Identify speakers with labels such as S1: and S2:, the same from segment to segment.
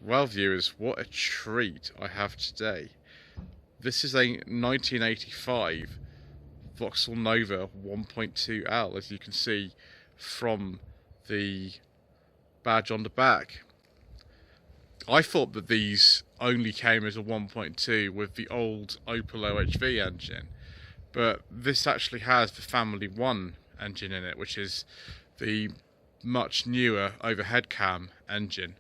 S1: Well, viewers, what a treat I have today. This is a 1985 Vauxhall Nova 1.2L, as you can see from the badge on the back. I thought that these only came as a 1.2 with the old Opel OHV engine, but this actually has the Family 1 engine in it, which is the much newer overhead cam engine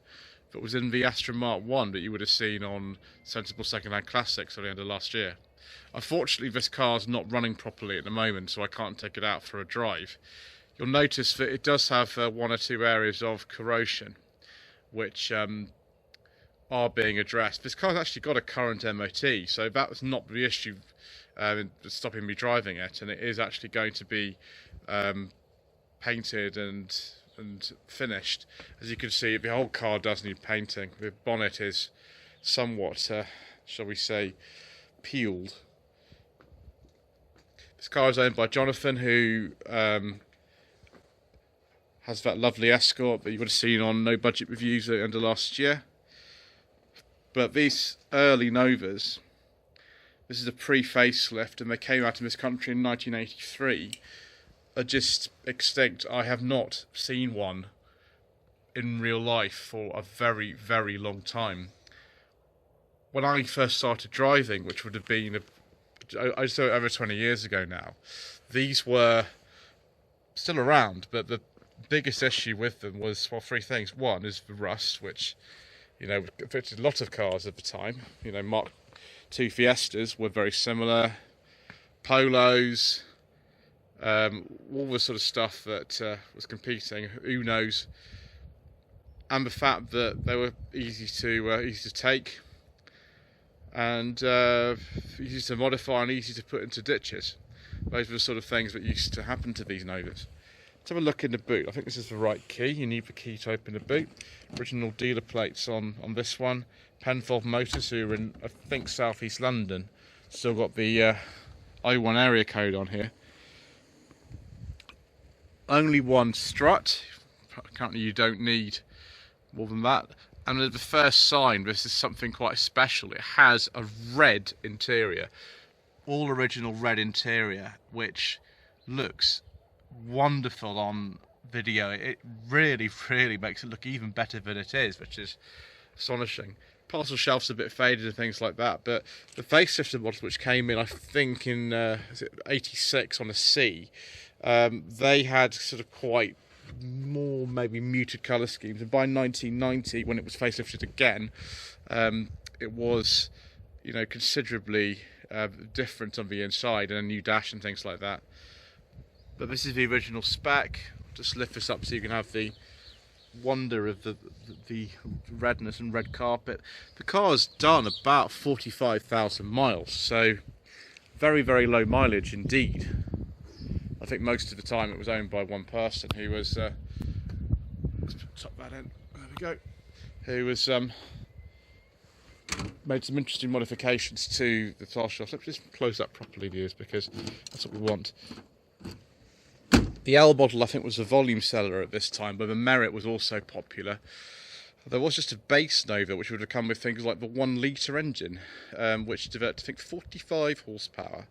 S1: that was in the Astra Mark 1 that you would have seen on Sensible Secondhand Classics at the end of last year. Unfortunately, this car's not running properly at the moment, so I can't take it out for a drive. You'll notice that it does have one or two areas of corrosion, which are being addressed. This car's actually got a current MOT, so that was not the issue stopping me driving it, and it is actually going to be painted and finished. As you can see, the whole car does need painting. The bonnet is somewhat, shall we say, peeled. This car is owned by Jonathan, who has that lovely Escort that you would have seen on No Budget Reviews at the end of last year. But these early Novas, this is a pre-facelift, and they came out in this country in 1983. Are just extinct. I have not seen one in real life for a very, very long time. When I first started driving, which would have been over 20 years ago now, these were still around, but the biggest issue with them was, well, three things. One is the rust, which, you know, affected a lot of cars at the time. You know, Mark II Fiestas were very similar, Polos, all the sort of stuff that was competing, Unos, and the fact that they were easy to take, and easy to modify and easy to put into ditches. Those were the sort of things that used to happen to these Novas. Let's have a look in the boot. I think this is the right key. You need the key to open the boot. Original dealer plates on this one. Penfold Motors, who are in, I think, South East London. Still got the I1 area code on here. Only one strut. Apparently you don't need more than that. And the first sign, this is something quite special. It has a red interior. All original red interior, which looks wonderful on video. It really, really makes it look even better than it is, which is astonishing. Parcel shelf's a bit faded and things like that, but the facelifted models, which came in, I think, in is it 86 on a C, they had sort of quite more maybe muted colour schemes, and by 1990, when it was facelifted again, it was, you know, considerably different on the inside, and a new dash and things like that. But this is the original spec. Just lift this up so you can have the wonder of the redness and red carpet. The car's done about 45,000 miles, so very, very low mileage indeed. I think most of the time it was owned by one person who was let's tuck that in, there we go, who was made some interesting modifications to the tile shaft. Let's just close that properly, viewers, because that's what we want. The L model, I think, was a volume seller at this time, but the Merit was also popular. There was just a base Nova, which would have come with things like the 1 litre engine, which developed, I think, 45 horsepower.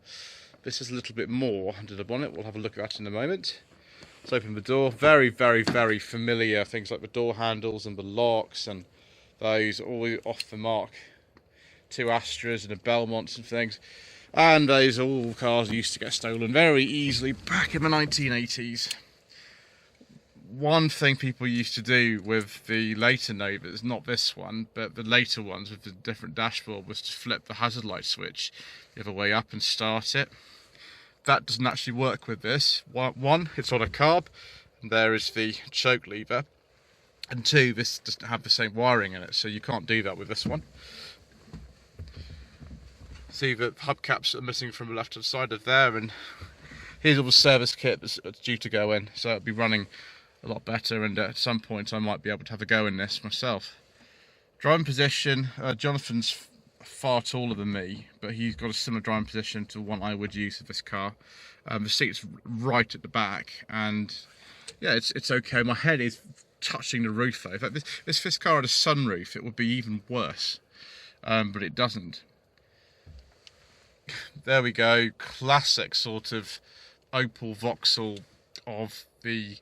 S1: This is a little bit more under the bonnet. We'll have a look at that in a moment. Let's open the door. Very, very, very familiar things like the door handles and the locks, and those all off the mark. 2 Astras and a Belmonts and things. And those are all cars that used to get stolen very easily back in the 1980s. One thing people used to do with the later Novas, not this one, but the later ones with the different dashboard, was to flip the hazard light switch the other way up and start it. That doesn't actually work with this. One, it's on a carb, and there is the choke lever. And two, this doesn't have the same wiring in it, so you can't do that with this one. See the hubcaps are missing from the left hand side of there, and here's all the service kit that's due to go in, so it'll be running a lot better, and at some point I might be able to have a go in this myself. Driving position, Jonathan's far taller than me, but he's got a similar driving position to one I would use with this car. The seat's right at the back, and yeah, it's okay. My head is touching the roof though. In fact, this car had a sunroof, it would be even worse, but it doesn't. There we go, classic sort of Opel Vauxhall of the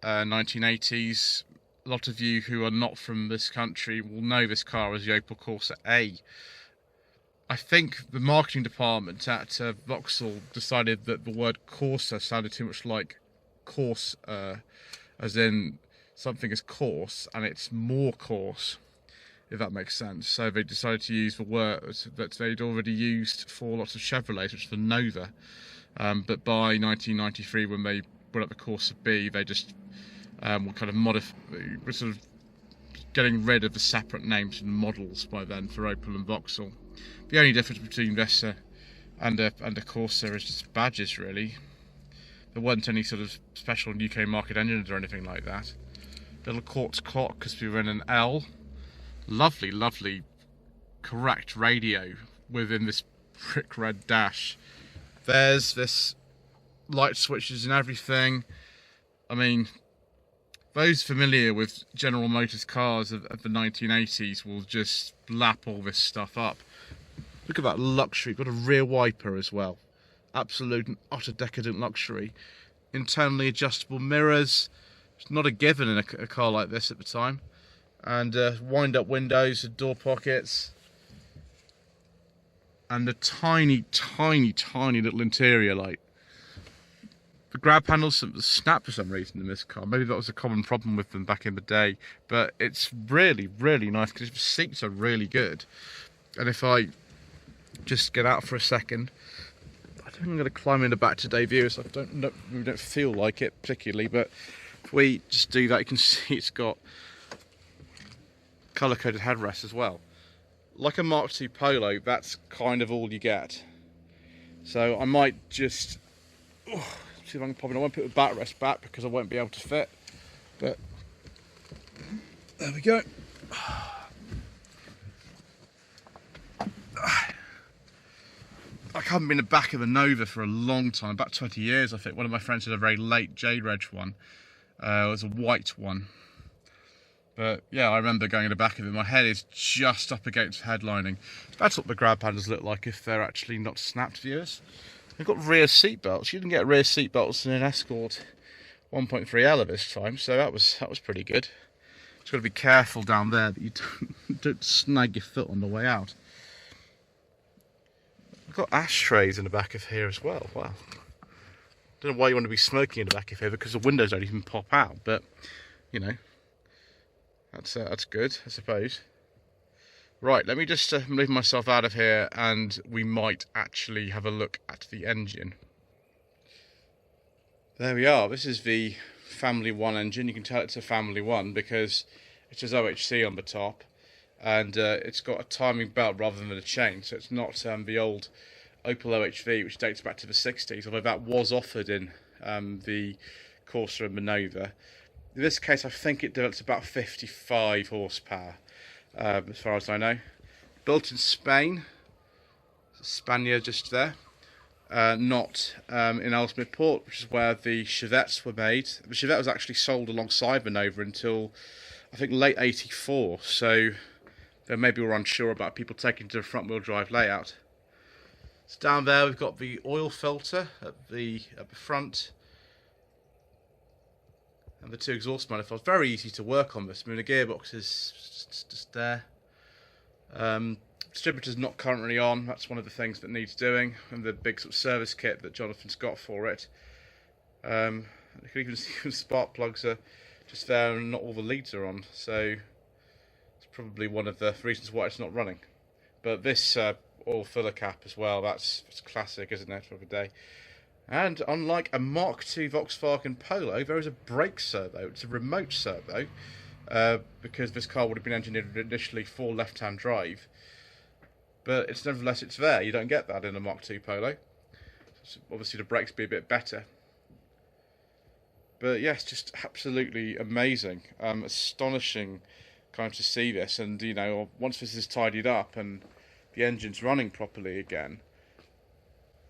S1: 1980s. A lot of you who are not from this country will know this car as the Opel Corsa A. I think the marketing department at Vauxhall decided that the word Corsa sounded too much like coarse, as in something is coarse and it's more coarse, if that makes sense. So they decided to use the word that they'd already used for lots of Chevrolets, which is the Nova. But by 1993, when they brought up the Corsa B, they just were kind of were sort of getting rid of the separate names and models by then for Opel and Vauxhall. The only difference between this and a Corsa is just badges, really. There weren't any sort of special UK market engines or anything like that. Little quartz clock because we were in an L. Lovely, lovely, correct radio within this brick red dash. There's this light switches and everything. I mean, those familiar with General Motors cars of the 1980s will just lap all this stuff up. Look at that luxury. Got a rear wiper as well. Absolute and utter decadent luxury. Internally adjustable mirrors. It's not a given in a car like this at the time. And wind-up windows and door pockets. And the tiny, tiny, tiny little interior light. The grab handles snap for some reason in this car. Maybe that was a common problem with them back in the day. But it's really, really nice because the seats are really good. And if I just get out for a second, I think I'm going to climb in the back today, viewers. We don't feel like it particularly, but if we just do that, you can see it's got colour-coded headrests as well. Like a Mark II Polo, that's kind of all you get. So I might just see if I can pop in. I won't put the backrest back because I won't be able to fit. But there we go. I haven't been in the back of a Nova for a long time, about 20 years I think. One of my friends had a very late J-Reg one. It was a white one. But yeah, I remember going in the back of it. My head is just up against headlining. That's what the grab handles look like if they're actually not snapped, viewers. They've got rear seat belts. You didn't get rear seat belts in an Escort 1.3L at this time, so that was pretty good. Just got to be careful down there that you don't snag your foot on the way out. We've got ashtrays in the back of here as well. Wow. Don't know why you want to be smoking in the back of here because the windows don't even pop out, but you know, that's good, I suppose. Right, let me just move myself out of here and we might actually have a look at the engine. There we are. This is the Family 1 engine. You can tell it's a Family 1 because it says OHC on the top. And it's got a timing belt rather than a chain, so it's not the old Opel OHV, which dates back to the 60s, although that was offered in the Corsa and the Nova. In this case, I think it develops about 55 horsepower, as far as I know. Built in Spain, Spania just there, not in Ellesmere Port, which is where the Chevettes were made. The Chevette was actually sold alongside the Nova until, I think, late 84, so they maybe were unsure about people taking to a front-wheel drive layout. So down there we've got the oil filter at the front, and the two exhaust manifolds. Very easy to work on this. I mean, the gearbox is just there. Distributor's not currently on. That's one of the things that needs doing, and the big sort of service kit that Jonathan's got for it. You can even see the spark plugs are just there, and not all the leads are on. So probably one of the reasons why it's not running. But this oil filler cap as well, that's classic, isn't it, for the day. And unlike a Mark II Volkswagen Polo, there is a brake servo. It's a remote servo, because this car would have been engineered initially for left-hand drive. But it's nevertheless, it's there. You don't get that in a Mark II Polo. So obviously the brakes be a bit better. But yes, just absolutely amazing, astonishing kind of to see this. And you know, once this is tidied up and the engine's running properly again,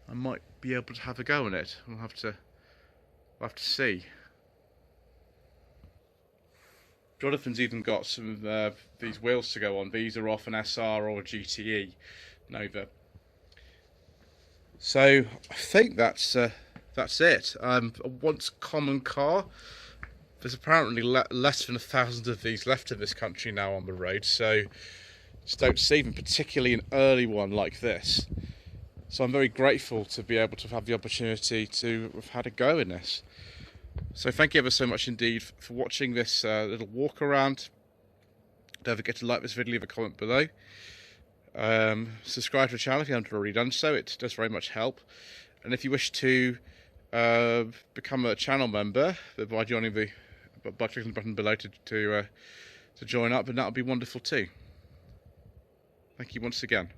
S1: I might be able to have a go on it. We'll have to see. Jonathan's even got some of these wheels to go on. These are off an SR or a GTE Nova. So I think that's it. A once common car. There's apparently less than 1,000 of these left in this country now on the road, so just don't see them, particularly an early one like this. So I'm very grateful to be able to have the opportunity to have had a go in this. So thank you ever so much indeed for watching this little walk around. Don't forget to like this video, leave a comment below. Subscribe to the channel if you haven't already done so, it does very much help. And if you wish to become a channel member by joining by clicking the button below to join up, and that would be wonderful too. Thank you once again.